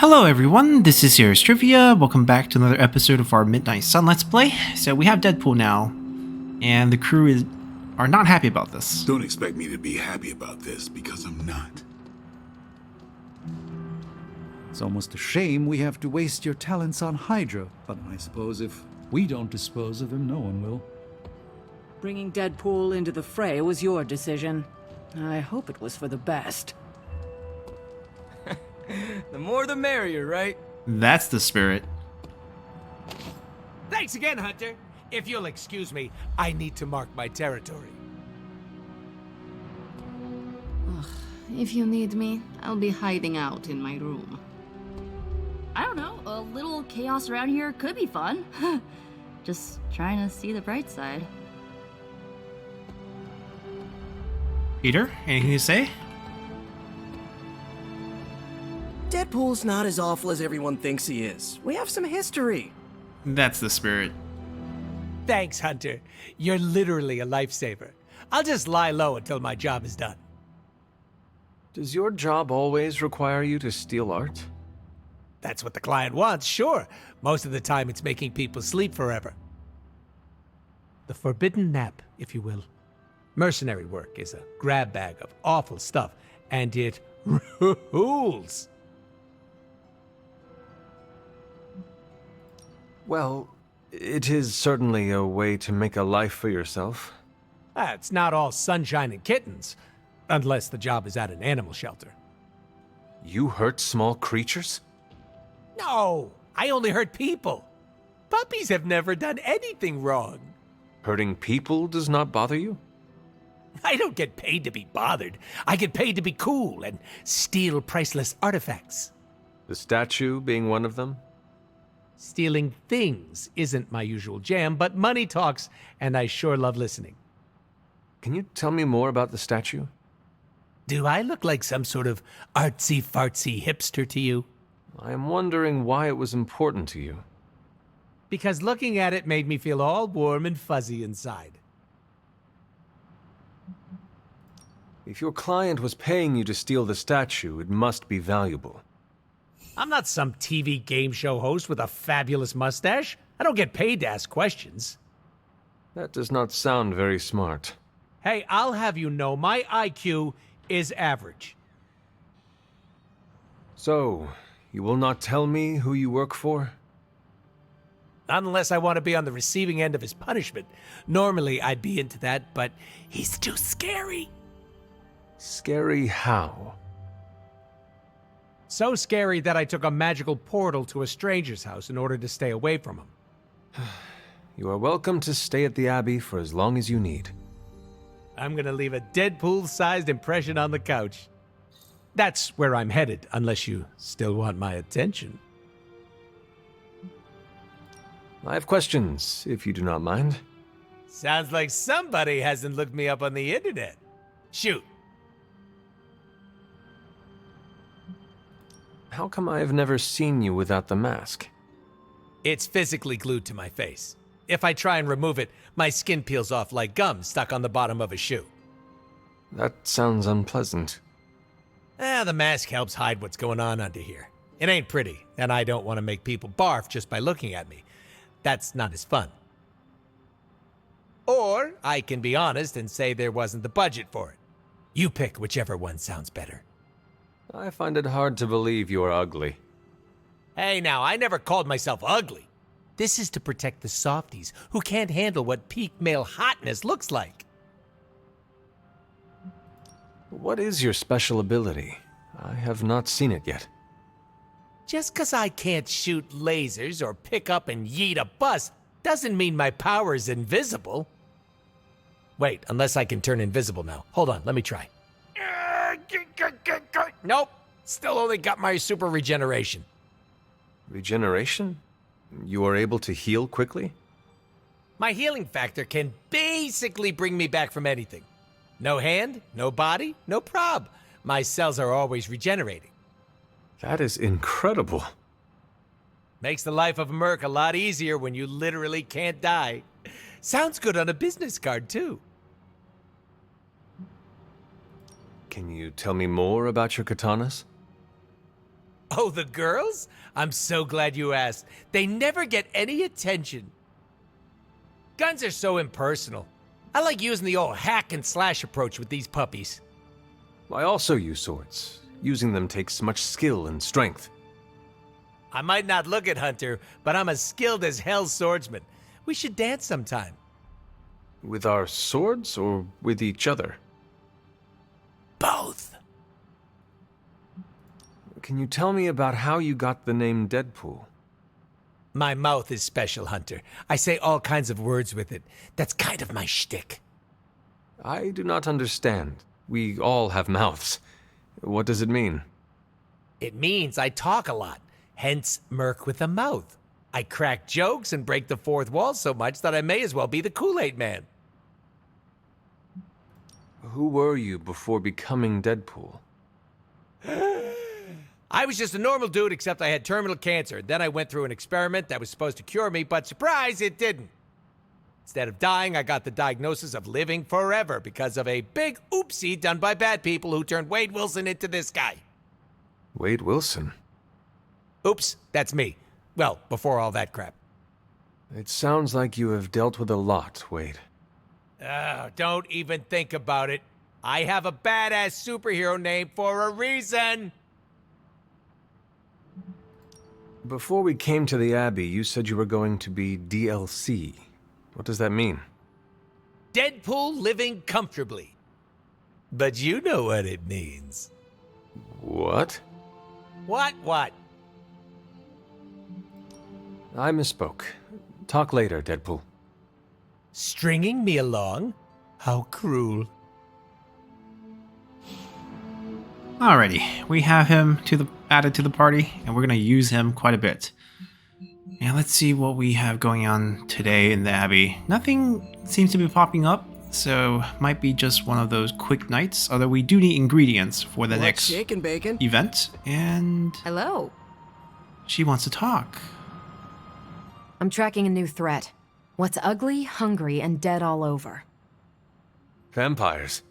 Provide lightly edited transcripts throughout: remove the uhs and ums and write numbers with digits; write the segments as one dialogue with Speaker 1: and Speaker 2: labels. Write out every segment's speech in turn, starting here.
Speaker 1: Hello everyone, this is Serious Trivia. Welcome back to another episode of our Midnight Sun Let's Play. So we have Deadpool now, and the crew are not happy about this.
Speaker 2: Don't expect me to be happy about this, because I'm not.
Speaker 3: It's almost a shame we have to waste your talents on Hydra, but I suppose if we don't dispose of him, no one will.
Speaker 4: Bringing Deadpool into the fray was your decision. I hope it was for the best.
Speaker 5: The more the merrier, right?
Speaker 1: That's the spirit.
Speaker 6: Thanks again, Hunter. If you'll excuse me, I need to mark my territory.
Speaker 7: If you need me, I'll be hiding out in my room. I don't know, a little chaos around here could be fun. Just trying to see the bright side.
Speaker 1: Peter, anything to say?
Speaker 5: Deadpool's not as awful as everyone thinks he is. We have some history.
Speaker 1: That's the spirit.
Speaker 6: Thanks, Hunter. You're literally a lifesaver. I'll just lie low until my job is done.
Speaker 8: Does your job always require you to steal art?
Speaker 6: That's what the client wants, sure. Most of the time, it's making people sleep forever. The forbidden nap, if you will. Mercenary work is a grab bag of awful stuff, and it rules.
Speaker 8: Well, it is certainly a way to make a life for yourself.
Speaker 6: It's not all sunshine and kittens, unless the job is at an animal shelter.
Speaker 8: You hurt small creatures?
Speaker 6: No, I only hurt people. Puppies have never done anything wrong.
Speaker 8: Hurting people does not bother you?
Speaker 6: I don't get paid to be bothered. I get paid to be cool and steal priceless artifacts.
Speaker 8: The statue being one of them?
Speaker 6: Stealing things isn't my usual jam, but money talks, and I sure love listening.
Speaker 8: Can you tell me more about the statue?
Speaker 6: Do I look like some sort of artsy-fartsy hipster to you?
Speaker 8: I am wondering why it was important to you.
Speaker 6: Because looking at it made me feel all warm and fuzzy inside.
Speaker 8: If your client was paying you to steal the statue, it must be valuable.
Speaker 6: I'm not some TV game show host with a fabulous mustache. I don't get paid to ask questions.
Speaker 8: That does not sound very smart.
Speaker 6: Hey, I'll have you know my IQ is average.
Speaker 8: So, you will not tell me who you work for?
Speaker 6: Not unless I want to be on the receiving end of his punishment. Normally, I'd be into that, but he's too scary.
Speaker 8: Scary how?
Speaker 6: So scary that I took a magical portal to a stranger's house in order to stay away from him.
Speaker 8: You are welcome to stay at the Abbey for as long as you need.
Speaker 6: I'm gonna leave a Deadpool-sized impression on the couch. That's where I'm headed, unless you still want my attention.
Speaker 8: I have questions, if you do not mind.
Speaker 6: Sounds like somebody hasn't looked me up on the internet. Shoot.
Speaker 8: How come I have never seen you without the mask?
Speaker 6: It's physically glued to my face. If I try and remove it, my skin peels off like gum stuck on the bottom of a shoe.
Speaker 8: That sounds unpleasant.
Speaker 6: The mask helps hide what's going on under here. It ain't pretty, and I don't want to make people barf just by looking at me. That's not as fun. Or I can be honest and say there wasn't the budget for it. You pick whichever one sounds better.
Speaker 8: I find it hard to believe you are ugly.
Speaker 6: Hey now, I never called myself ugly. This is to protect the softies who can't handle what peak male hotness looks like.
Speaker 8: What is your special ability? I have not seen it yet.
Speaker 6: Just 'cause I can't shoot lasers or pick up and yeet a bus doesn't mean my power is invisible. Wait, unless I can turn invisible now. Hold on, let me try. Nope, still only got my super regeneration.
Speaker 8: Regeneration? You are able to heal quickly?
Speaker 6: My healing factor can basically bring me back from anything. No hand, no body, no prob. My cells are always regenerating.
Speaker 8: That is incredible.
Speaker 6: Makes the life of a merc a lot easier when you literally can't die. Sounds good on a business card, too.
Speaker 8: Can you tell me more about your katanas?
Speaker 6: Oh, the girls? I'm so glad you asked. They never get any attention. Guns are so impersonal. I like using the old hack and slash approach with these puppies.
Speaker 8: I also use swords. Using them takes much skill and strength.
Speaker 6: I might not look it, Hunter, but I'm as skilled as hell's swordsman. We should dance sometime.
Speaker 8: With our swords or with each other?
Speaker 6: Both.
Speaker 8: Can you tell me about how you got the name Deadpool?
Speaker 6: My mouth is special, Hunter. I say all kinds of words with it. That's kind of my shtick.
Speaker 8: I do not understand. We all have mouths. What does it mean?
Speaker 6: It means I talk a lot, hence Merc with a mouth. I crack jokes and break the fourth wall so much that I may as well be the Kool-Aid Man.
Speaker 8: Who were you before becoming Deadpool?
Speaker 6: I was just a normal dude, except I had terminal cancer. Then I went through an experiment that was supposed to cure me, but surprise, it didn't. Instead of dying, I got the diagnosis of living forever because of a big oopsie done by bad people who turned Wade Wilson into this guy.
Speaker 8: Wade Wilson?
Speaker 6: Oops, that's me. Well, before all that crap.
Speaker 8: It sounds like you have dealt with a lot, Wade.
Speaker 6: Don't even think about it. I have a badass superhero name for a reason.
Speaker 8: Before we came to the Abbey, you said you were going to be DLC. What does that mean?
Speaker 6: Deadpool living comfortably. But you know what it means.
Speaker 8: What?
Speaker 6: What?
Speaker 8: I misspoke. Talk later, Deadpool.
Speaker 6: Stringing me along? How cruel.
Speaker 1: Alrighty, we have him added to the party, and we're going to use him quite a bit. And let's see what we have going on today in the Abbey. Nothing seems to be popping up, so might be just one of those quick nights, although we do need ingredients for the next
Speaker 5: shaking, bacon?
Speaker 1: event, and
Speaker 9: Hello.
Speaker 1: she wants to talk.
Speaker 9: I'm tracking a new threat. What's ugly, hungry, and dead all over.
Speaker 8: Vampires.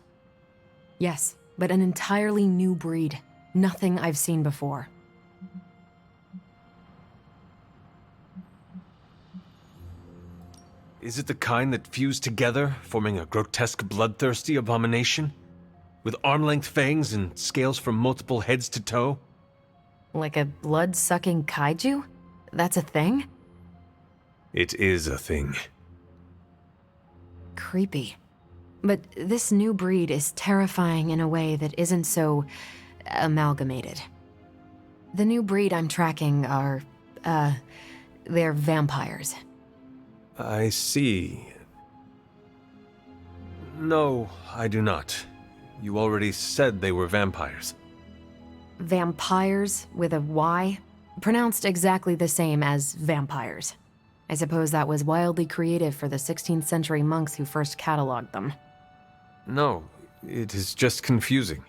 Speaker 9: Yes, but an entirely new breed. Nothing I've seen before.
Speaker 8: Is it the kind that fuse together, forming a grotesque, bloodthirsty abomination? With arm-length fangs and scales from multiple heads to toe?
Speaker 9: Like a blood-sucking kaiju? That's a thing?
Speaker 8: It is a thing.
Speaker 9: Creepy. But this new breed is terrifying in a way that isn't so amalgamated. The new breed I'm tracking are, they're vampires.
Speaker 8: I see. No, I do not. You already said they were vampires.
Speaker 9: Vampires with a Y? Pronounced exactly the same as vampires. I suppose that was wildly creative for the 16th century monks who first cataloged them.
Speaker 8: No, it is just confusing.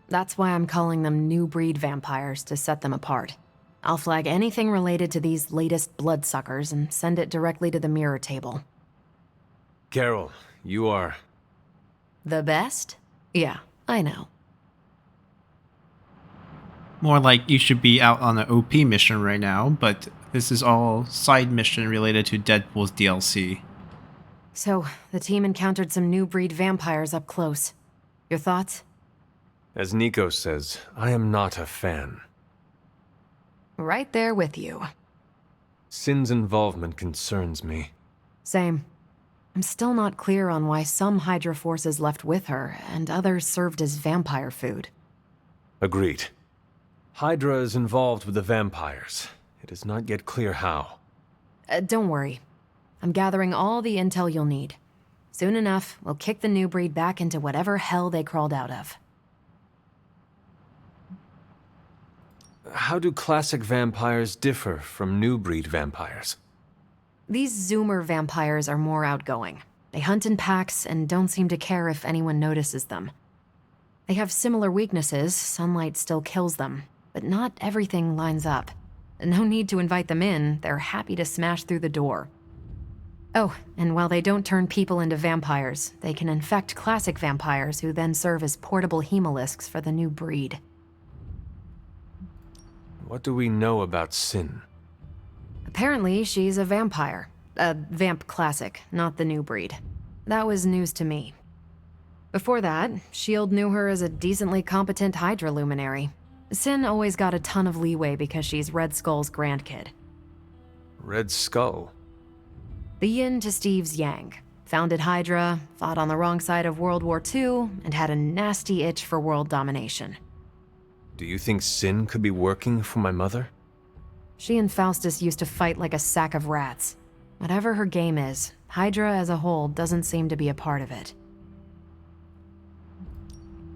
Speaker 9: That's why I'm calling them new breed vampires, to set them apart. I'll flag anything related to these latest bloodsuckers and send it directly to the mirror table.
Speaker 8: Carol, you are...
Speaker 9: The best? Yeah, I know.
Speaker 1: More like you should be out on an OP mission right now, but this is all side mission related to Deadpool's DLC.
Speaker 9: So, the team encountered some new breed vampires up close. Your thoughts?
Speaker 8: As Nico says, I am not a fan.
Speaker 9: Right there with you.
Speaker 8: Sin's involvement concerns me.
Speaker 9: Same. I'm still not clear on why some Hydra forces left with her, and others served as vampire food.
Speaker 8: Agreed. Hydra is involved with the vampires. It is not yet clear how.
Speaker 9: Don't worry. I'm gathering all the intel you'll need. Soon enough, we'll kick the new breed back into whatever hell they crawled out of.
Speaker 8: How do classic vampires differ from new breed vampires?
Speaker 9: These Zoomer vampires are more outgoing. They hunt in packs and don't seem to care if anyone notices them. They have similar weaknesses, sunlight still kills them, but not everything lines up. No need to invite them in, they're happy to smash through the door. Oh, and while they don't turn people into vampires, they can infect classic vampires who then serve as portable hemolisks for the new breed.
Speaker 8: What do we know about Sin?
Speaker 9: Apparently, she's a vampire. A vamp classic, not the new breed. That was news to me. Before that, S.H.I.E.L.D. knew her as a decently competent Hydra luminary. Sin always got a ton of leeway because she's Red Skull's grandkid.
Speaker 8: Red Skull?
Speaker 9: The yin to Steve's yang. Founded Hydra, fought on the wrong side of World War II, and had a nasty itch for world domination.
Speaker 8: Do you think Sin could be working for my mother?
Speaker 9: She and Faustus used to fight like a sack of rats. Whatever her game is, Hydra as a whole doesn't seem to be a part of it.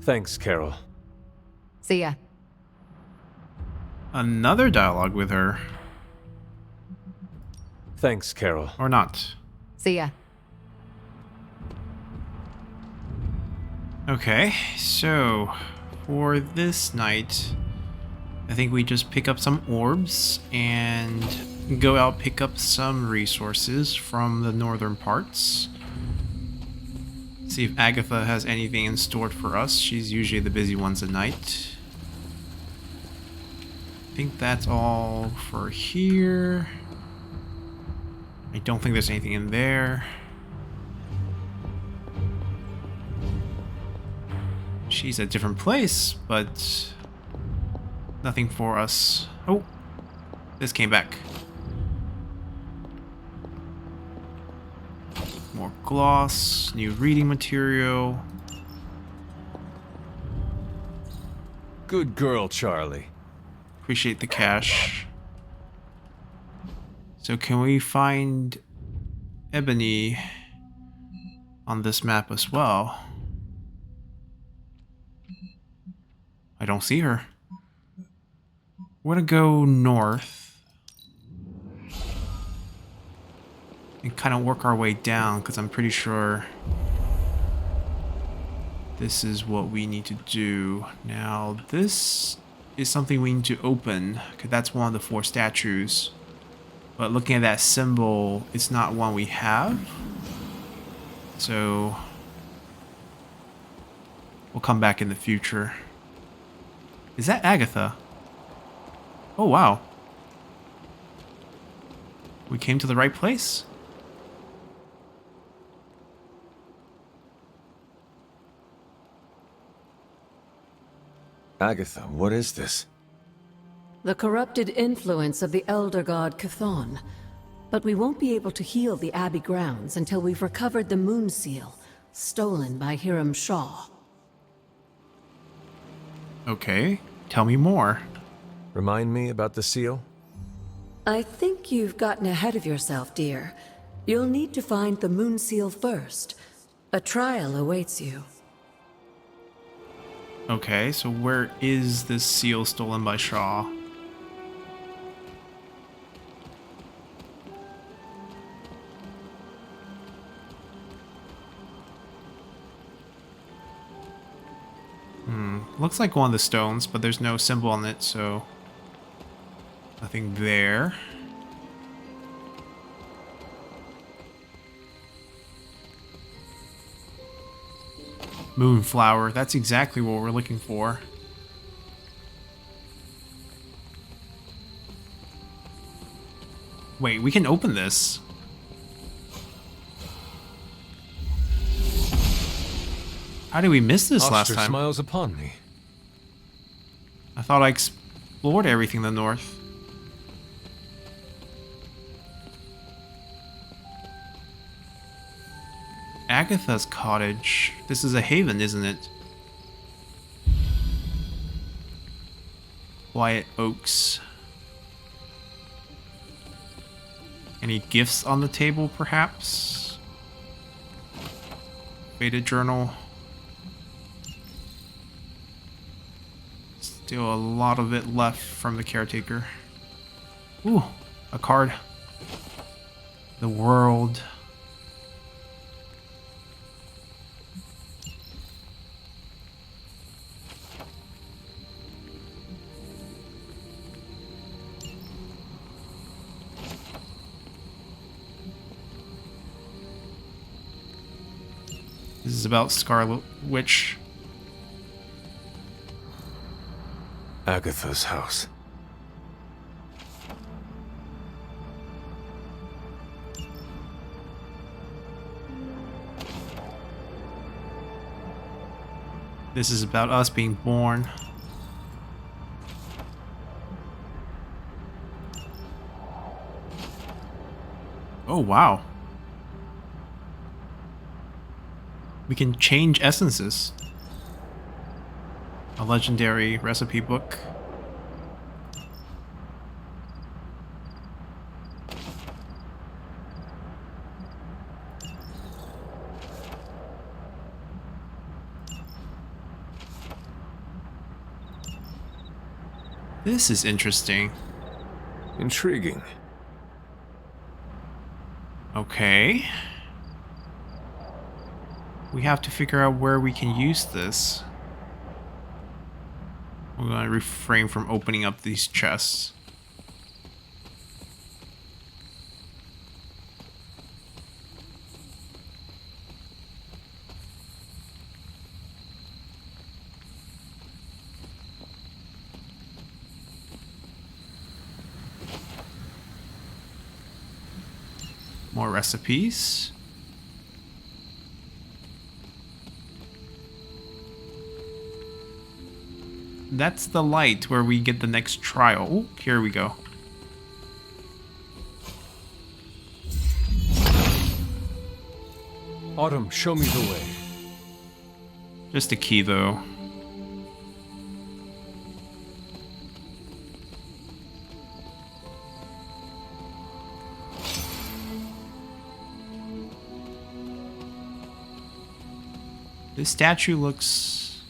Speaker 8: Thanks, Carol.
Speaker 9: See ya.
Speaker 1: Another dialogue with her.
Speaker 8: Thanks, Carol.
Speaker 1: Or not.
Speaker 9: See ya.
Speaker 1: Okay, so for this night, I think we just pick up some orbs and go out pick up some resources from the northern parts. See if Agatha has anything in store for us. She's usually the busy ones at night. I think that's all for here. I don't think there's anything in there. She's a different place, but nothing for us. Oh, this came back. More gloss, new reading material.
Speaker 8: Good girl, Charlie.
Speaker 1: Appreciate the cash. So can we find Ebony on this map as well? I don't see her. We're gonna go north and kind of work our way down because I'm pretty sure this is what we need to do. Now, this is something we need to open because that's one of the 4 statues. But looking at that symbol, it's not one we have. So we'll come back in the future. Is that Agatha? Oh, wow. We came to the right place?
Speaker 8: Agatha, what is this?
Speaker 10: The corrupted influence of the Elder God Chthon. But we won't be able to heal the Abbey grounds until we've recovered the Moon Seal, stolen by Hiram Shaw.
Speaker 1: Okay, tell me more.
Speaker 8: Remind me about the seal?
Speaker 10: I think you've gotten ahead of yourself, dear. You'll need to find the Moon Seal first. A trial awaits you.
Speaker 1: Okay, so where is this seal stolen by Shaw? Looks like one of the stones, but there's no symbol on it, so nothing there. Moonflower, that's exactly what we're looking for. Wait, we can open this. How did we miss this last
Speaker 8: Oster
Speaker 1: time?
Speaker 8: smiles upon me.
Speaker 1: I thought I explored everything in the north. Agatha's cottage. This is a haven, isn't it? Quiet Oaks. Any gifts on the table, perhaps? Faded journal. Still a lot of it left from the caretaker. Ooh, a card. The world. This is about Scarlet Witch.
Speaker 8: Agatha's house.
Speaker 1: This is about us being born. Oh, wow. We can change essences. A legendary recipe book. This is interesting.
Speaker 8: Intriguing.
Speaker 1: Okay. We have to figure out where we can use this. We're going to refrain from opening up these chests. More recipes. That's the light where we get the next trial. Oh, here we go.
Speaker 8: Autumn, show me the way.
Speaker 1: Just a key, though. This statue looks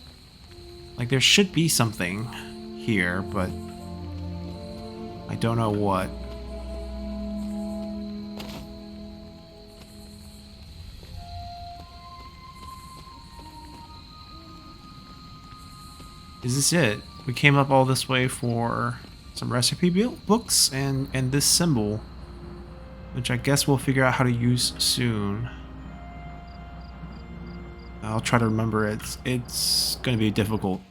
Speaker 1: like there should be something here, but I don't know what. Is this it? We came up all this way for some recipe books and this symbol, which I guess we'll figure out how to use soon. I'll try to remember it. It's going to be difficult.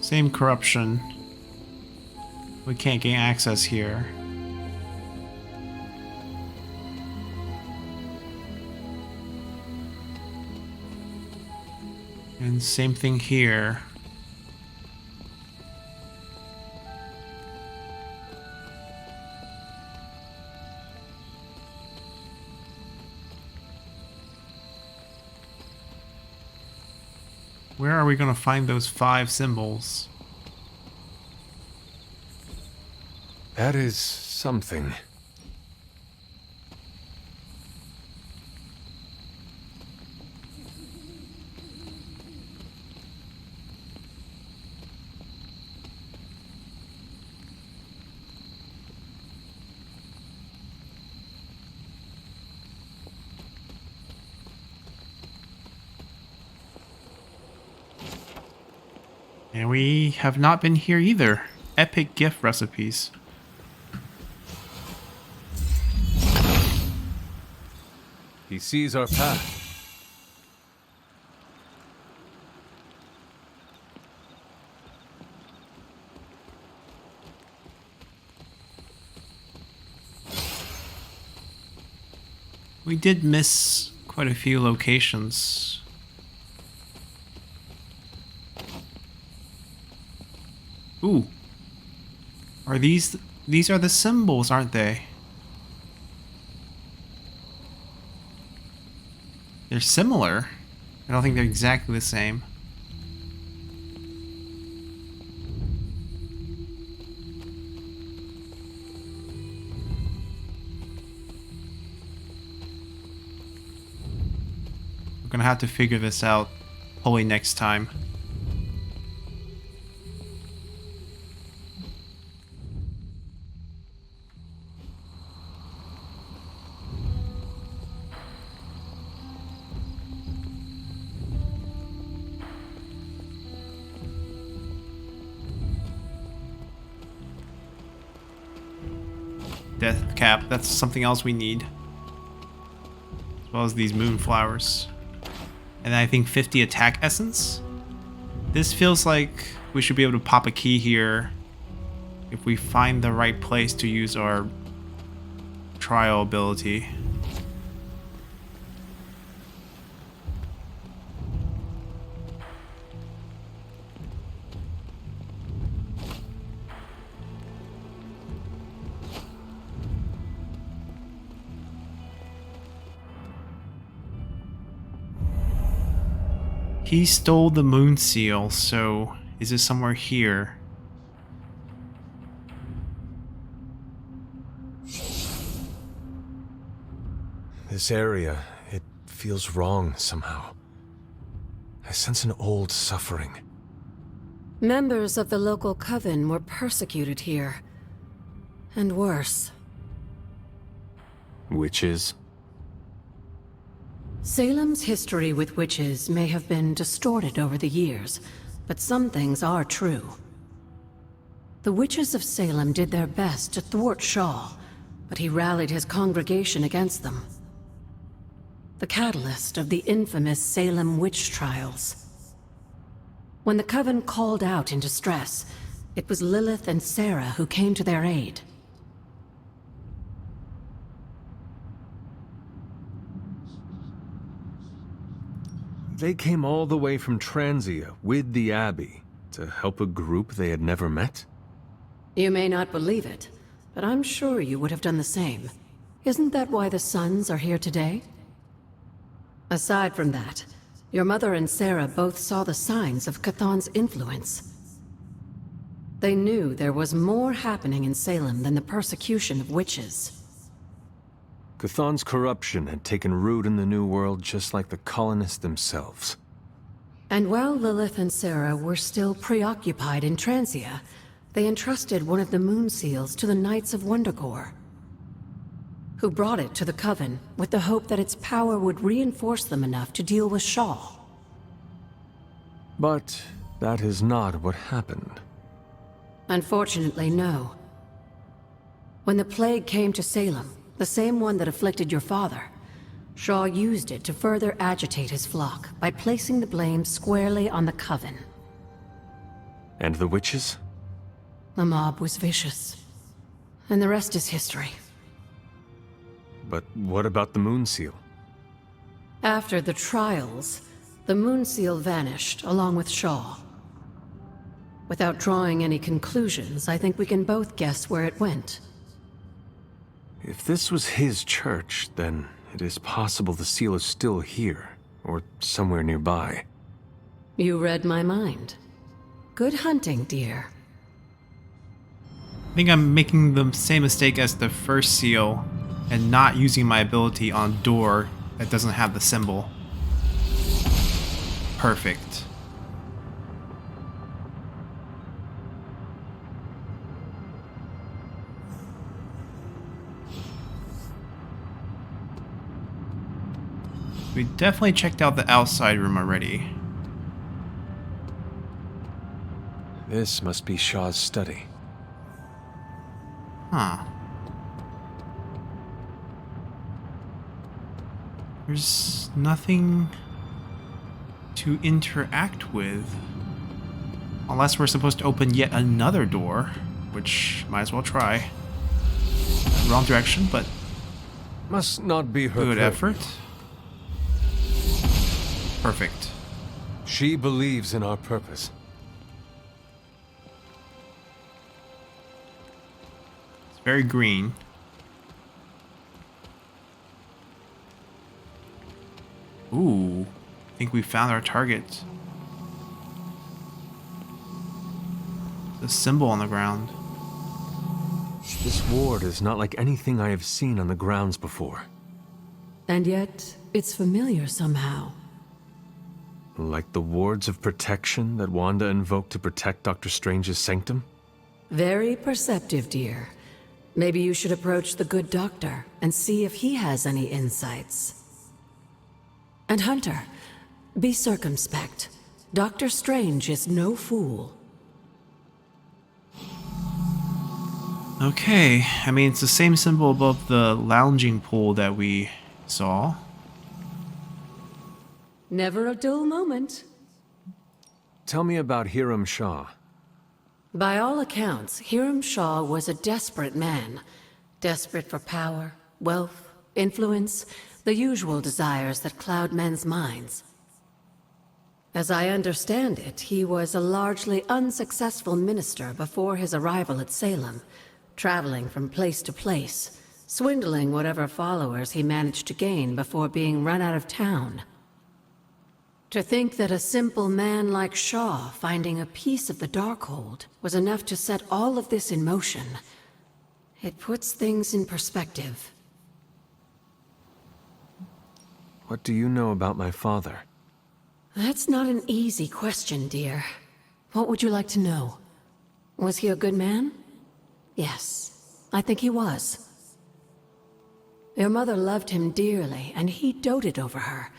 Speaker 1: Same corruption. We can't gain access here. And same thing here. Where are we going to find those 5 symbols?
Speaker 8: That is something.
Speaker 1: And we have not been here either. Epic gift recipes.
Speaker 8: He sees our path.
Speaker 1: We did miss quite a few locations. Ooh. Are these are the symbols, aren't they? They're similar. I don't think they're exactly the same. We're gonna have to figure this out probably next time. Death cap. That's something else we need. As well as these moonflowers. And I think 50 attack essence. This feels like we should be able to pop a key here if we find the right place to use our trial ability. He stole the moon seal, so is it somewhere here?
Speaker 8: This area, it feels wrong somehow. I sense an old suffering.
Speaker 10: Members of the local coven were persecuted here. And worse.
Speaker 8: Witches?
Speaker 10: Salem's history with witches may have been distorted over the years, but some things are true. The witches of Salem did their best to thwart Shaw, but he rallied his congregation against them. The catalyst of the infamous Salem witch trials. When the coven called out in distress, it was Lilith and Sarah who came to their aid.
Speaker 8: They came all the way from Transia with the Abbey to help a group they had never met?
Speaker 10: You may not believe it, but I'm sure you would have done the same. Isn't that why the Sons are here today? Aside from that, your mother and Sarah both saw the signs of Chthon's influence. They knew there was more happening in Salem than the persecution of witches.
Speaker 8: Chthon's corruption had taken root in the New World just like the colonists themselves.
Speaker 10: And while Lilith and Sarah were still preoccupied in Transia, they entrusted one of the moon seals to the Knights of Wondergore, who brought it to the Coven with the hope that its power would reinforce them enough to deal with Shaw.
Speaker 8: But that is not what happened.
Speaker 10: Unfortunately, no. When the plague came to Salem, the same one that afflicted your father, Shaw used it to further agitate his flock by placing the blame squarely on the Coven.
Speaker 8: And the witches?
Speaker 10: The mob was vicious. And the rest is history.
Speaker 8: But what about the moon seal?
Speaker 10: After the trials, the moon seal vanished along with Shaw. Without drawing any conclusions, I think we can both guess where it went.
Speaker 8: If this was his church, then it is possible the seal is still here, or somewhere nearby.
Speaker 10: You read my mind. Good hunting, dear.
Speaker 1: I think I'm making the same mistake as the first seal and not using my ability on a door that doesn't have the symbol. Perfect. We definitely checked out the outside room already.
Speaker 8: This must be Shaw's study.
Speaker 1: Huh. There's nothing to interact with. Unless we're supposed to open yet another door, which might as well try. Wrong direction, but
Speaker 8: Must not be her
Speaker 1: good
Speaker 8: purview.
Speaker 1: effort. Perfect.
Speaker 8: She believes in our purpose.
Speaker 1: It's very green. Ooh, I think we found our target. The symbol on the ground.
Speaker 8: This ward is not like anything I have seen on the grounds before.
Speaker 10: And yet, it's familiar somehow.
Speaker 8: Like the wards of protection that Wanda invoked to protect Dr. Strange's sanctum?
Speaker 10: Very perceptive, dear. Maybe you should approach the good doctor and see if he has any insights. And Hunter, be circumspect. Dr. Strange is no fool.
Speaker 1: Okay, I mean, it's the same symbol above the lounging pool that we saw.
Speaker 10: Never a dull moment.
Speaker 8: Tell me about Hiram Shah.
Speaker 10: By all accounts, Hiram Shaw was a desperate man. Desperate for power, wealth, influence, the usual desires that cloud men's minds. As I understand it, he was a largely unsuccessful minister before his arrival at Salem, traveling from place to place, swindling whatever followers he managed to gain before being run out of town. To think that a simple man like Shaw finding a piece of the Darkhold was enough to set all of this in motion, it puts things in perspective.
Speaker 8: What do you know about my father?
Speaker 10: That's not an easy question, dear. What would you like to know? Was he a good man? Yes, I think he was. Your mother loved him dearly, and he doted over her.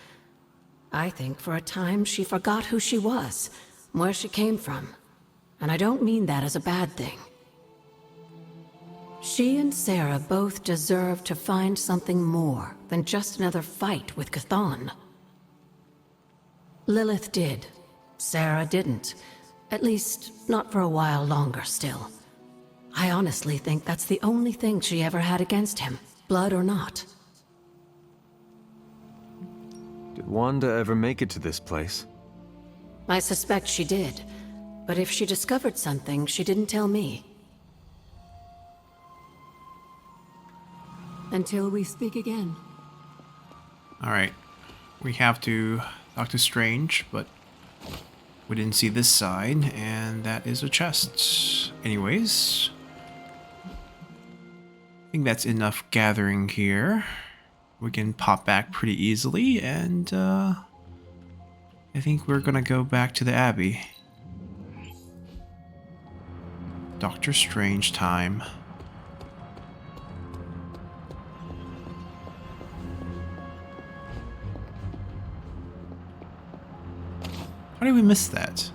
Speaker 10: I think for a time she forgot who she was, where she came from. And I don't mean that as a bad thing. She and Sarah both deserve to find something more than just another fight with Chthon. Lilith did. Sarah didn't. At least, not for a while longer still. I honestly think that's the only thing she ever had against him, blood or not.
Speaker 8: Did Wanda ever make it to this place?
Speaker 10: I suspect she did, but if she discovered something, she didn't tell me. Until we speak again.
Speaker 1: Alright, we have to talk to Strange, but we didn't see this side, and that is a chest. Anyways, I think that's enough gathering here. We can pop back pretty easily, and I think we're gonna go back to the Abbey. Doctor Strange time. How did we miss that?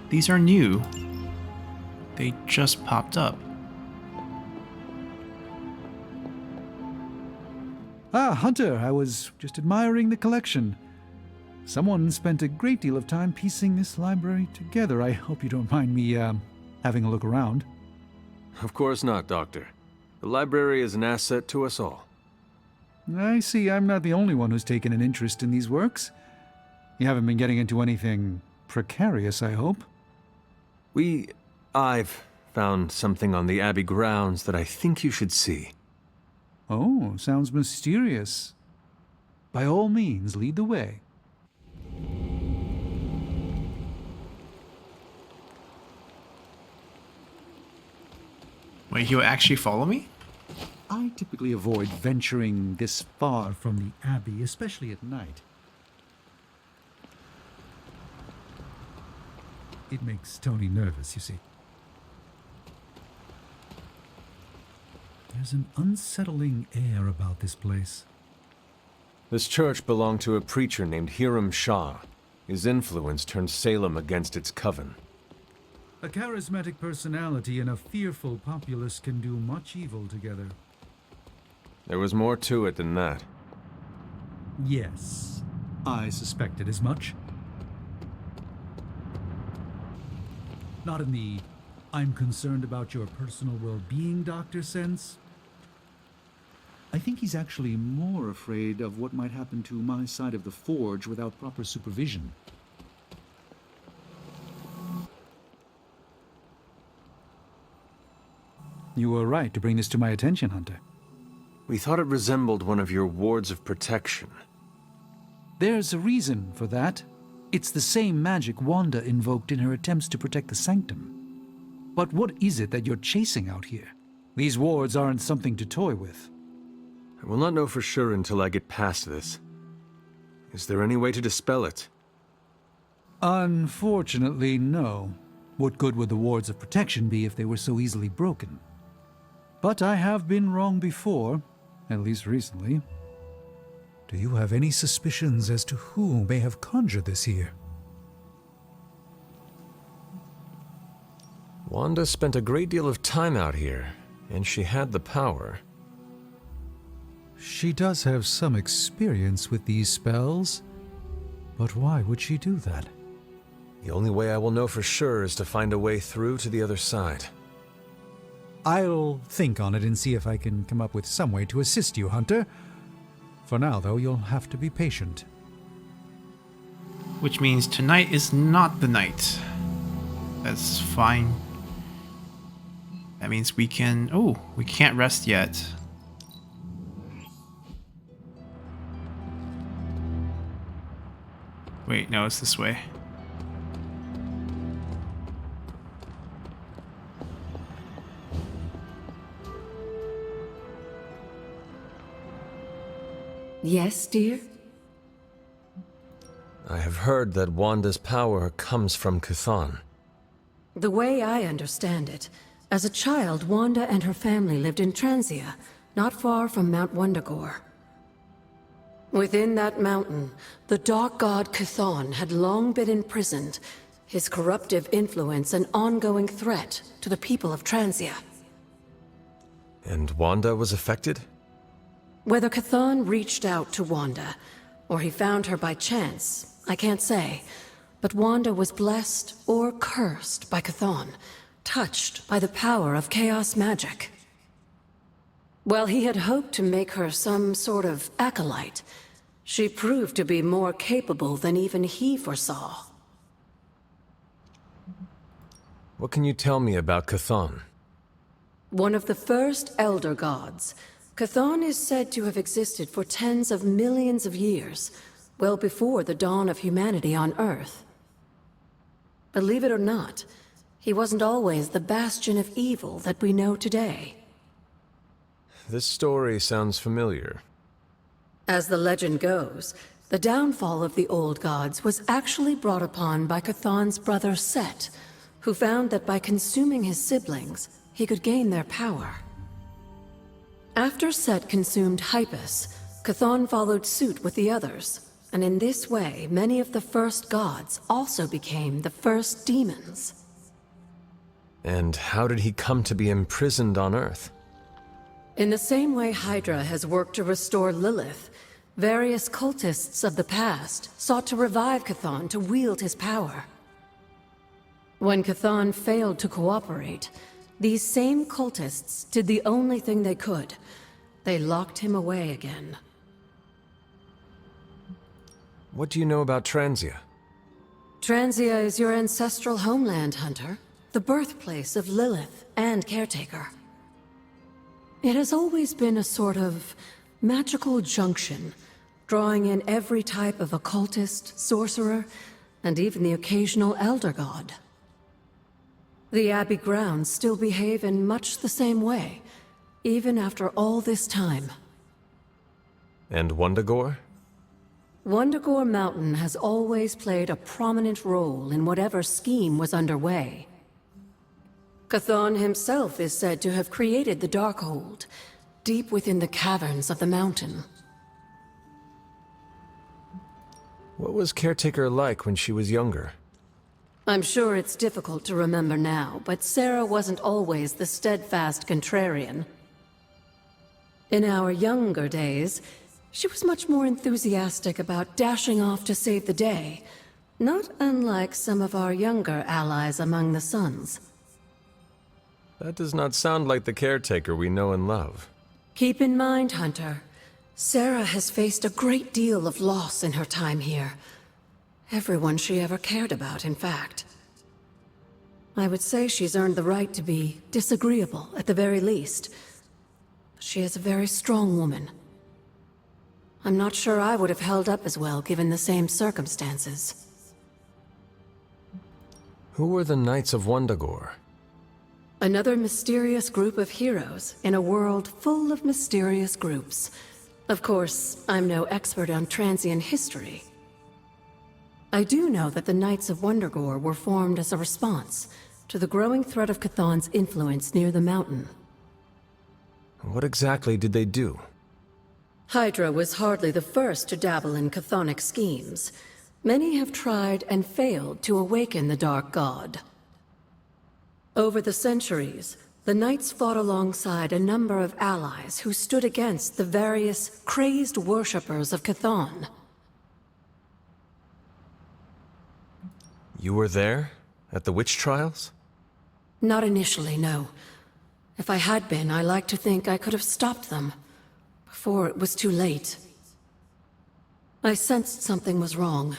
Speaker 1: These are new. They just popped up.
Speaker 3: Ah, Hunter, I was just admiring the collection. Someone spent a great deal of time piecing this library together. I hope you don't mind me, having a look around.
Speaker 8: Of course not, Doctor. The library is an asset to us all.
Speaker 3: I see I'm not the only one who's taken an interest in these works. You haven't been getting into anything precarious, I hope?
Speaker 8: I've found something on the Abbey grounds that I think you should see.
Speaker 3: Oh, sounds mysterious. By all means, lead the way.
Speaker 1: Wait, he'll actually follow me?
Speaker 3: I typically avoid venturing this far from the Abbey, especially at night. It makes Tony nervous, you see. There's an unsettling air about this place.
Speaker 8: This church belonged to a preacher named Hiram Shah. His influence turned Salem against its coven.
Speaker 3: A charismatic personality and a fearful populace can do much evil together.
Speaker 8: There was more to it than that.
Speaker 3: Yes, I suspected as much. Not in the I'm concerned about your personal well-being, Doctor sense. I think he's actually more afraid of what might happen to my side of the forge without proper supervision. You were right to bring this to my attention, Hunter.
Speaker 8: We thought it resembled one of your wards of protection.
Speaker 3: There's a reason for that. It's the same magic Wanda invoked in her attempts to protect the Sanctum. But what is it that you're chasing out here? These wards aren't something to toy with.
Speaker 8: I will not know for sure until I get past this. Is there any way to dispel it?
Speaker 3: Unfortunately, no. What good would the wards of protection be if they were so easily broken? But I have been wrong before, at least recently. Do you have any suspicions as to who may have conjured this here?
Speaker 8: Wanda spent a great deal of time out here, and she had the power.
Speaker 3: She does have some experience with these spells, but why would she do that?
Speaker 8: The only way I will know for sure is to find a way through to the other side.
Speaker 3: I'll think on it and see if I can come up with some way to assist you, Hunter. For now, though, you'll have to be patient.
Speaker 1: Which means tonight is not the night. That's fine. That means we can... Oh, we can't rest yet. Wait, no, it's this way.
Speaker 10: Yes, dear?
Speaker 8: I have heard that Wanda's power comes from Chthon.
Speaker 10: The way I understand it, as a child, Wanda and her family lived in Transia, not far from Mount Wundagore. Within that mountain, the dark god Chthon had long been imprisoned, his corruptive influence an ongoing threat to the people of Transia.
Speaker 8: And Wanda was affected?
Speaker 10: Whether Chthon reached out to Wanda, or he found her by chance, I can't say. But Wanda was blessed or cursed by Chthon, touched by the power of chaos magic. While he had hoped to make her some sort of acolyte, she proved to be more capable than even he foresaw.
Speaker 8: What can you tell me about Chthon?
Speaker 10: One of the first Elder Gods, Chthon is said to have existed for tens of millions of years, well before the dawn of humanity on Earth. Believe it or not, he wasn't always the bastion of evil that we know today.
Speaker 8: This story sounds familiar.
Speaker 10: As the legend goes, the downfall of the old gods was actually brought upon by Chthon's brother Set, who found that by consuming his siblings, he could gain their power. After Set consumed Hypus, Chthon followed suit with the others, and in this way, many of the first gods also became the first demons.
Speaker 8: And how did he come to be imprisoned on Earth?
Speaker 10: In the same way Hydra has worked to restore Lilith, various cultists of the past sought to revive Chthon to wield his power. When Chthon failed to cooperate, these same cultists did the only thing they could. They locked him away again.
Speaker 8: What do you know about Transia?
Speaker 10: Transia is your ancestral homeland, Hunter. The birthplace of Lilith and Caretaker. It has always been a sort of magical junction, drawing in every type of occultist, sorcerer, and even the occasional Elder God. The Abbey grounds still behave in much the same way, even after all this time.
Speaker 8: And Wundagore?
Speaker 10: Wundagore Mountain has always played a prominent role in whatever scheme was underway. Chthon himself is said to have created the Darkhold, deep within the caverns of the mountain.
Speaker 8: What was Caretaker like when she was younger?
Speaker 10: I'm sure it's difficult to remember now, but Sarah wasn't always the steadfast contrarian. In our younger days, she was much more enthusiastic about dashing off to save the day, not unlike some of our younger allies among the Suns.
Speaker 8: That does not sound like the Caretaker we know and love.
Speaker 10: Keep in mind, Hunter, Sarah has faced a great deal of loss in her time here. Everyone she ever cared about, in fact. I would say she's earned the right to be disagreeable, at the very least. She is a very strong woman. I'm not sure I would have held up as well given the same circumstances.
Speaker 8: Who were the Knights of Wundagore?
Speaker 10: Another mysterious group of heroes in a world full of mysterious groups. Of course, I'm no expert on Transian history. I do know that the Knights of Wundagore were formed as a response to the growing threat of Chthon's influence near the mountain.
Speaker 8: What exactly did they do?
Speaker 10: Hydra was hardly the first to dabble in chthonic schemes. Many have tried and failed to awaken the Dark God. Over the centuries, the knights fought alongside a number of allies who stood against the various crazed worshippers of Chthon.
Speaker 8: You were there? At the witch trials?
Speaker 10: Not initially, no. If I had been, I like to think I could have stopped them before it was too late. I sensed something was wrong,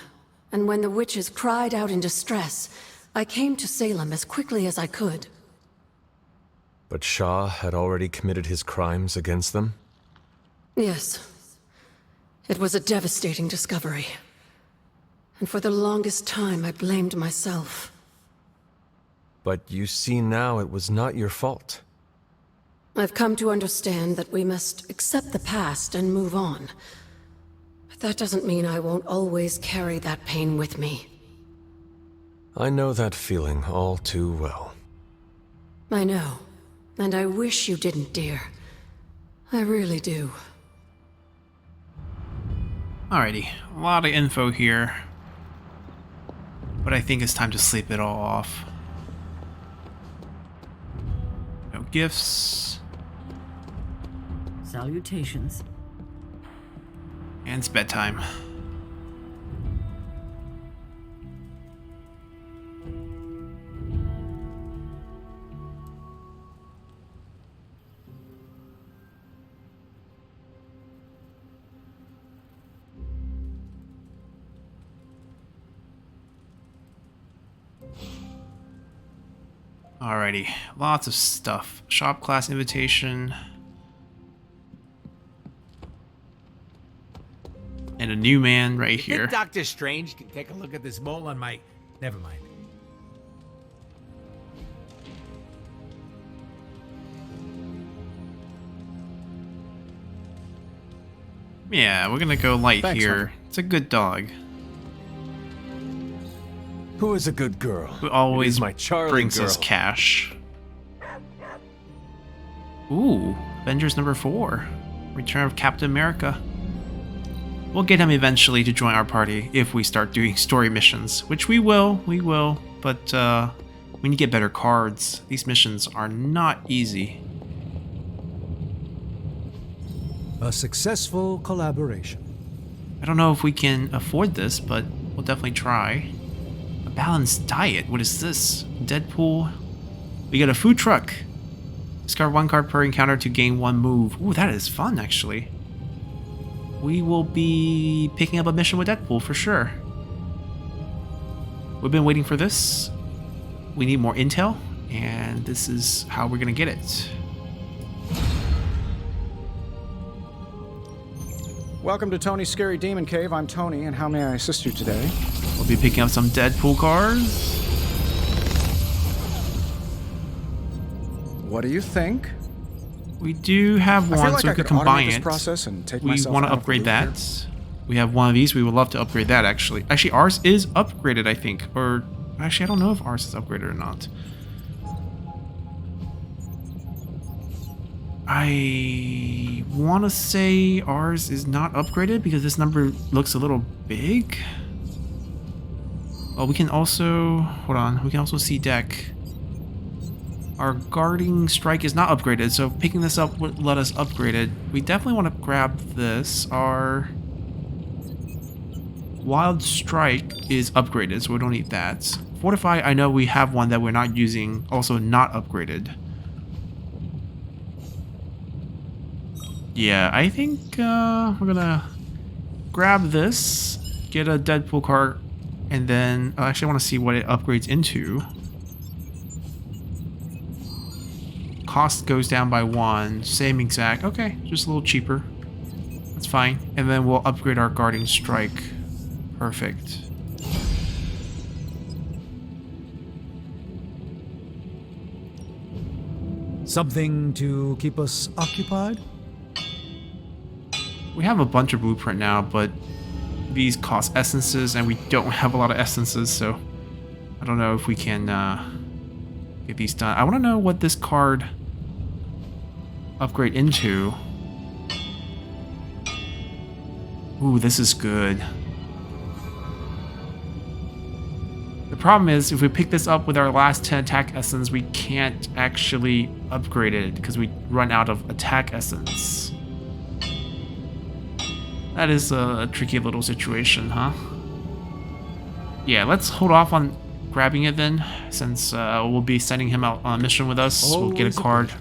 Speaker 10: and when the witches cried out in distress, I came to Salem as quickly as I could.
Speaker 8: But Shah had already committed his crimes against them?
Speaker 10: Yes. It was a devastating discovery. And for the longest time, I blamed myself.
Speaker 8: But you see now it was not your fault.
Speaker 10: I've come to understand that we must accept the past and move on. But that doesn't mean I won't always carry that pain with me.
Speaker 8: I know that feeling all too well.
Speaker 10: I know. And I wish you didn't, dear. I really do.
Speaker 1: Alrighty, a lot of info here. But I think it's time to sleep it all off. No gifts.
Speaker 4: Salutations.
Speaker 1: And it's bedtime. Alrighty, lots of stuff. Shop class invitation. And a new man right
Speaker 6: You
Speaker 1: here.
Speaker 6: think Doctor Strange can take a look at this mole on my... Never mind.
Speaker 1: Yeah, we're gonna go light
Speaker 11: Thanks,
Speaker 1: here.
Speaker 11: Hunter.
Speaker 1: It's a good dog.
Speaker 8: Who is a good girl?
Speaker 1: Who always
Speaker 8: It is my Charlie
Speaker 1: brings
Speaker 8: girl.
Speaker 1: us cash. Ooh, Avengers number 4. Return of Captain America. We'll get him eventually to join our party if we start doing story missions, which we will, but we need to get better cards. These missions are not easy.
Speaker 3: A successful collaboration.
Speaker 1: I don't know if we can afford this, but we'll definitely try. A balanced diet? What is this? Deadpool? We got a food truck. Discard 1 card per encounter to gain 1 move. Ooh, that is fun, actually. We will be picking up a mission with Deadpool for sure. We've been waiting for this. We need more intel, and this is how we're gonna get it.
Speaker 11: Welcome to Tony's Scary Demon Cave. I'm Tony, and how may I assist you today?
Speaker 1: We'll be picking up some Deadpool cards.
Speaker 11: What do you think?
Speaker 1: We do have
Speaker 11: I
Speaker 1: one,
Speaker 11: feel like
Speaker 1: so we
Speaker 11: I
Speaker 1: could
Speaker 11: could
Speaker 1: combine
Speaker 11: automate this
Speaker 1: it.
Speaker 11: process and take
Speaker 1: We
Speaker 11: myself
Speaker 1: want to
Speaker 11: out of the
Speaker 1: upgrade
Speaker 11: loop
Speaker 1: that.
Speaker 11: here.
Speaker 1: We have one of these. We would love to upgrade that, actually. Actually, ours is upgraded, I think. Or, actually, I don't know if ours is upgraded or not. I want to say ours is not upgraded because this number looks a little big. Oh, we can also... Hold on. We can also see deck. Our guarding strike is not upgraded, so picking this up would let us upgrade it. We definitely want to grab this. Our wild strike is upgraded, so we don't need that. Fortify, I know we have one that we're not using, also not upgraded. Yeah, I think we're gonna grab this, get a Deadpool card, and then actually I want to see what it upgrades into. Cost goes down by 1, same exact. Okay, just a little cheaper. That's fine. And then we'll upgrade our guarding strike. Perfect.
Speaker 3: Something to keep us occupied?
Speaker 1: We have a bunch of blueprint now, but these cost essences, and we don't have a lot of essences, so I don't know if we can get these done. I want to know what this card upgrade into. Ooh, this is good. The problem is, if we pick this up with our last 10 attack essence, we can't actually upgrade it because we run out of attack essence. That is a tricky little situation, huh? Yeah, let's hold off on grabbing it then, since we'll be sending him out on a mission with us. We'll get a card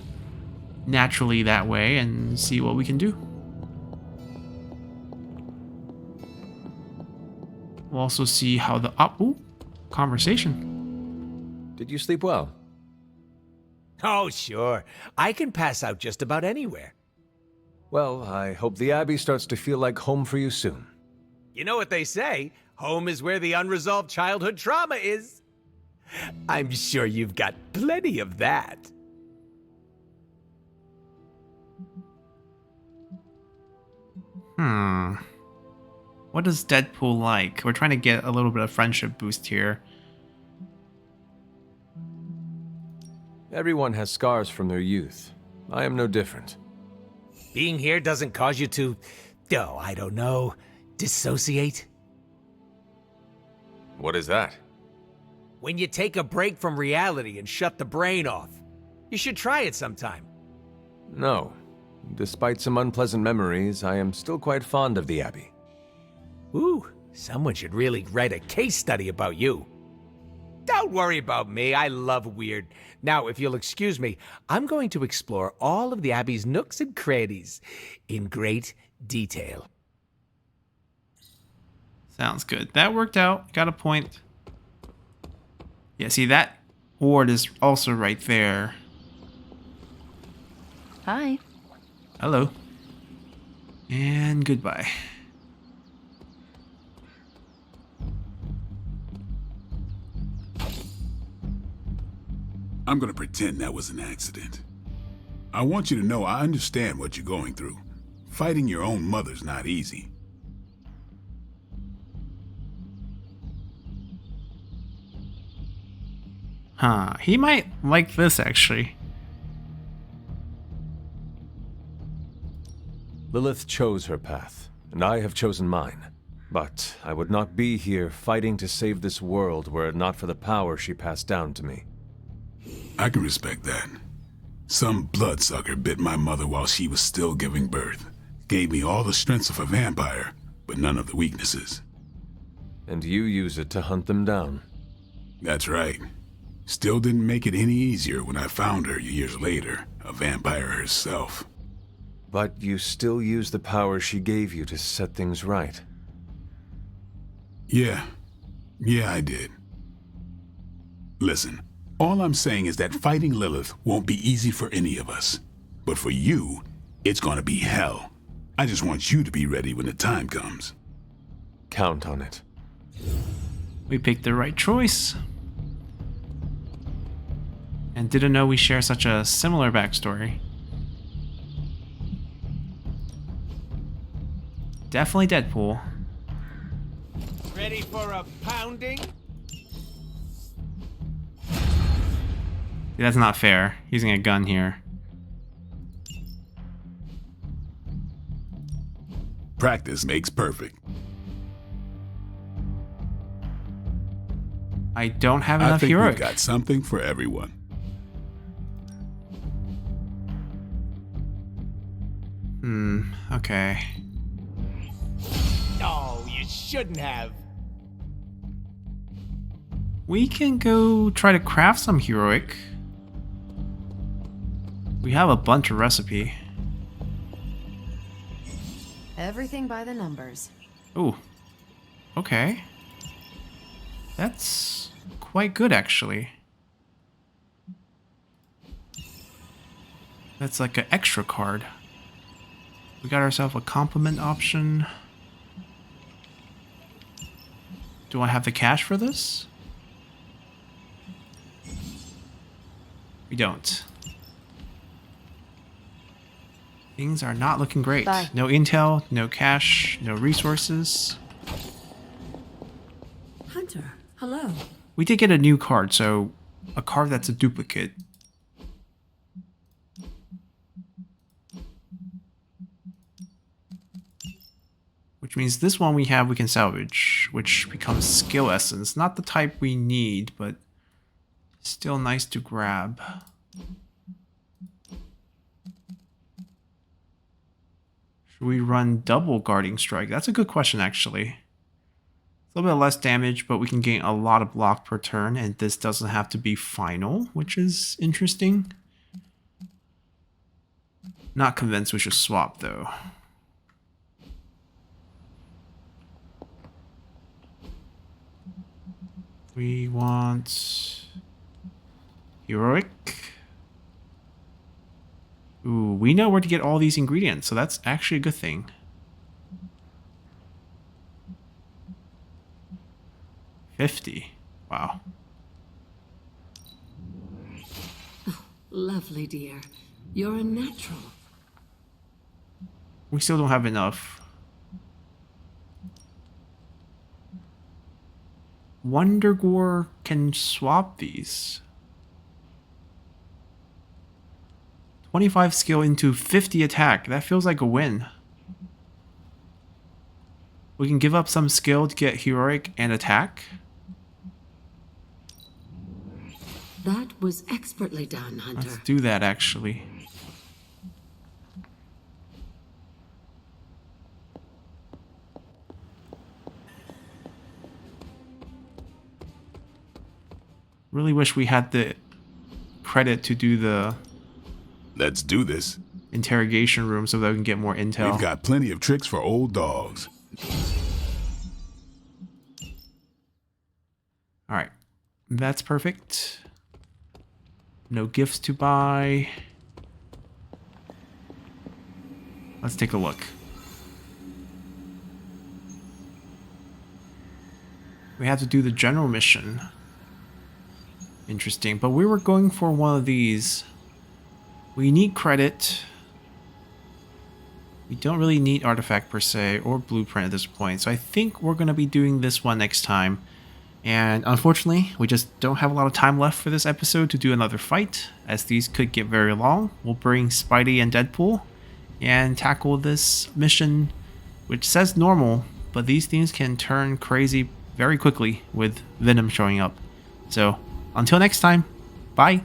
Speaker 1: naturally that way and see what we can do. We'll also see how the conversation.
Speaker 8: Did you sleep well?
Speaker 6: Oh, sure. I can pass out just about anywhere.
Speaker 8: Well, I hope the Abbey starts to feel like home for you soon.
Speaker 6: You know what they say, home is where the unresolved childhood trauma is. I'm sure you've got plenty of that.
Speaker 1: What is Deadpool like? We're trying to get a little bit of friendship boost here.
Speaker 8: Everyone has scars from their youth. I am no different.
Speaker 6: Being here doesn't cause you to, I don't know, dissociate?
Speaker 8: What is that?
Speaker 6: When you take a break from reality and shut the brain off. You should try it sometime.
Speaker 8: No. Despite some unpleasant memories, I am still quite fond of the Abbey.
Speaker 6: Ooh, someone should really write a case study about you. Don't worry about me, I love weird. Now, if you'll excuse me, I'm going to explore all of the Abbey's nooks and crannies in great detail.
Speaker 1: Sounds good. That worked out. Got a point. Yeah, see, that ward is also right there.
Speaker 7: Hi.
Speaker 1: Hello. And goodbye.
Speaker 2: I'm gonna pretend that was an accident. I want you to know I understand what you're going through. Fighting your own mother's not easy.
Speaker 1: Huh. He might like this, actually.
Speaker 8: Lilith chose her path, and I have chosen mine. But I would not be here fighting to save this world were it not for the power she passed down to me.
Speaker 2: I can respect that. Some bloodsucker bit my mother while she was still giving birth. Gave me all the strengths of a vampire, but none of the weaknesses.
Speaker 8: And you use it to hunt them down.
Speaker 2: That's right. Still didn't make it any easier when I found her years later, a vampire herself.
Speaker 8: But you still use the power she gave you to set things right.
Speaker 2: Yeah, I did. Listen, all I'm saying is that fighting Lilith won't be easy for any of us. But for you, it's gonna be hell. I just want you to be ready when the time comes.
Speaker 8: Count on it.
Speaker 1: We picked the right choice. And didn't know we share such a similar backstory. Definitely Deadpool.
Speaker 6: Ready for a pounding?
Speaker 1: That's not fair. Using a gun here.
Speaker 2: Practice makes perfect.
Speaker 1: I don't have
Speaker 2: I
Speaker 1: enough
Speaker 2: think
Speaker 1: heroic.
Speaker 2: we've got something for everyone.
Speaker 1: Okay.
Speaker 6: No, you shouldn't have.
Speaker 1: We can go try to craft some heroic. We have a bunch of recipe.
Speaker 9: Everything by the numbers.
Speaker 1: Ooh. Okay. That's quite good, actually. That's like an extra card. We got ourselves a compliment option. Do I have the cash for this? We don't. Things are not looking great.
Speaker 9: Bye.
Speaker 1: No intel, no cash, no resources.
Speaker 10: Hunter, hello.
Speaker 1: We did get a new card, so a card that's a duplicate. which means this one we can salvage, which becomes skill essence. Not the type we need, but still nice to grab. Should we run double guarding strike? That's a good question, actually. A little bit less damage, but we can gain a lot of block per turn, and this doesn't have to be final, which is interesting. Not convinced we should swap, though. We want heroic. Ooh, we know where to get all these ingredients, so that's actually a good thing. $50. Wow.
Speaker 10: Oh, lovely, dear. You're a natural.
Speaker 1: We still don't have enough. Wondergore can swap these. 25 skill into 50 attack. That feels like a win. We can give up some skill to get heroic and attack.
Speaker 10: That was expertly done, Hunter.
Speaker 1: Let's do that, actually. Really wish we had the credit to do the
Speaker 2: Let's do this.
Speaker 1: interrogation room so that we can get more intel.
Speaker 2: We've got plenty of tricks for old dogs.
Speaker 1: Alright. That's perfect. No gifts to buy. Let's take a look. We have to do the general mission. Interesting. But we were going for one of these. We need credit. We don't really need artifact per se or blueprint at this point. So I think we're going to be doing this one next time. And unfortunately, we just don't have a lot of time left for this episode to do another fight, as these could get very long. We'll bring Spidey and Deadpool and tackle this mission, which says normal, but these things can turn crazy very quickly with Venom showing up. So until next time, bye!